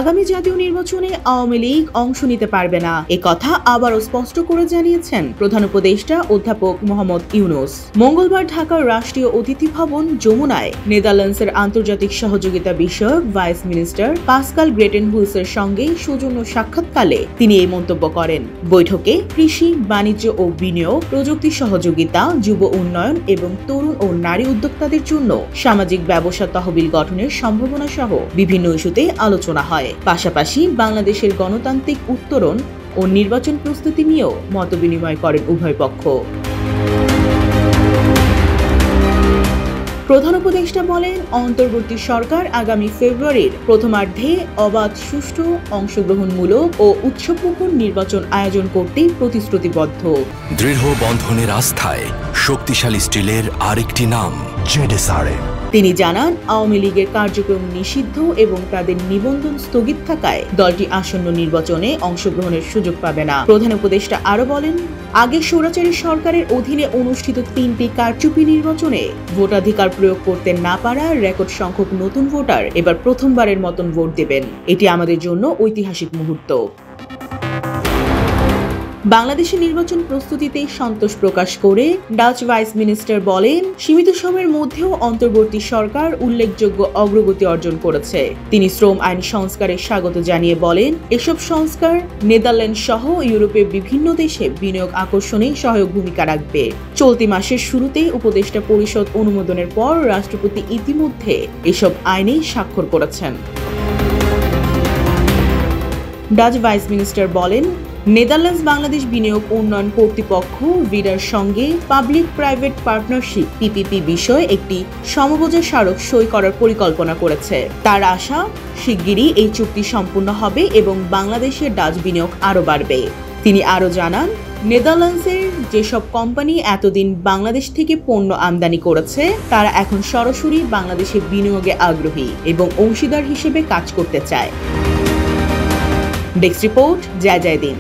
আগামী জাতীয় নির্বাচনে আওয়ামী লীগ অংশ নিতে পারবে না, একথা আবারও স্পষ্ট করে জানিয়েছেন প্রধান উপদেষ্টা অধ্যাপক মোহাম্মদ ইউনূস। মঙ্গলবার ঢাকার রাষ্ট্রীয় অতিথি ভবন যমুনায় নেদারল্যান্ডসের আন্তর্জাতিক সহযোগিতা বিষয়ক ভাইস মিনিস্টার পাসকাল গ্রেটেনহুলসের সঙ্গে সৌজন্য সাক্ষাৎকালে তিনি এই মন্তব্য করেন। বৈঠকে কৃষি, বাণিজ্য ও বিনিয়োগ, প্রযুক্তি সহযোগিতা, যুব উন্নয়ন এবং তরুণ ও নারী উদ্যোক্তাদের জন্য সামাজিক ব্যবসা তহবিল গঠনের সম্ভাবনা সহ বিভিন্ন ইস্যুতে আলোচনা হয়। পাশাপাশি বাংলাদেশের গণতান্ত্রিক উত্তরণ ও নির্বাচন প্রস্তুতি নিয়েও মতবিনিময় করেন উভয় পক্ষ। প্রধান উপদেষ্টা বলেন, অন্তর্বর্তী সরকার আগামী ফেব্রুয়ারির প্রথমার্ধে অবাধ, সুষ্ঠু, অংশগ্রহণমূলক ও উৎসবমুখর নির্বাচন আয়োজন করতে প্রতিশ্রুতিবদ্ধ। দৃঢ় বন্ধনের আস্থায় শক্তিশালী স্টিলের আরেকটি নাম জেডএসআরএম। তিনি জানান, আওয়ামী লীগের কার্যক্রম নিষিদ্ধ এবং তাদের নিবন্ধন স্থগিত থাকায় দলটি আসন্ন নির্বাচনে অংশগ্রহণের সুযোগ পাবে না। প্রধান উপদেষ্টা আরো বলেন, আগে স্বৈরাচারী সরকারের অধীনে অনুষ্ঠিত 3টি কারচুপি নির্বাচনে ভোটাধিকার প্রয়োগ করতে না পারা রেকর্ড সংখ্যক নতুন ভোটার এবার প্রথমবারের মতন ভোট দেবেন। এটি আমাদের জন্য ঐতিহাসিক মুহূর্ত। বাংলাদেশের নির্বাচন প্রস্তুতিতে সন্তোষ প্রকাশ করে ডাচ ভাইস মিনিস্টার বলেন, সীমিত সময়ের মধ্যেও অন্তর্বর্তী সরকার উল্লেখযোগ্য অগ্রগতি অর্জন করেছে। তিনি শ্রম আইন সংস্কারে স্বাগত জানিয়ে বলেন, এসব সংস্কার নেদারল্যান্ড সহ ইউরোপের বিভিন্ন দেশে বিনিয়োগ আকর্ষণে সহায়ক ভূমিকা রাখবে। চলতি মাসের শুরুতেই উপদেষ্টা পরিষদ অনুমোদনের পর রাষ্ট্রপতি ইতিমধ্যে এসব আইনে স্বাক্ষর করেছেন। ডাচ ভাইস মিনিস্টার বলেন, নেদারল্যান্ডস বাংলাদেশ বিনিয়োগ উন্নয়ন কর্তৃপক্ষ ভিডার সঙ্গে পাবলিক প্রাইভেট পার্টনারশিপ পিপিপি বিষয়ে একটি সমঝোতা স্মারক সই করার পরিকল্পনা করেছে। তার আশা, শিগগিরই এই চুক্তি সম্পূর্ণ হবে এবং বাংলাদেশের ডাচ বিনিয়োগ আরও বাড়বে। তিনি আরও জানান, নেদারল্যান্ডসের যেসব কোম্পানি এতদিন বাংলাদেশ থেকে পণ্য আমদানি করেছে তারা এখন সরাসরি বাংলাদেশে বিনিয়োগে আগ্রহী এবং অংশীদার হিসেবে কাজ করতে চায়। ডেস্ক রিপোর্ট, জয় জয় দিন।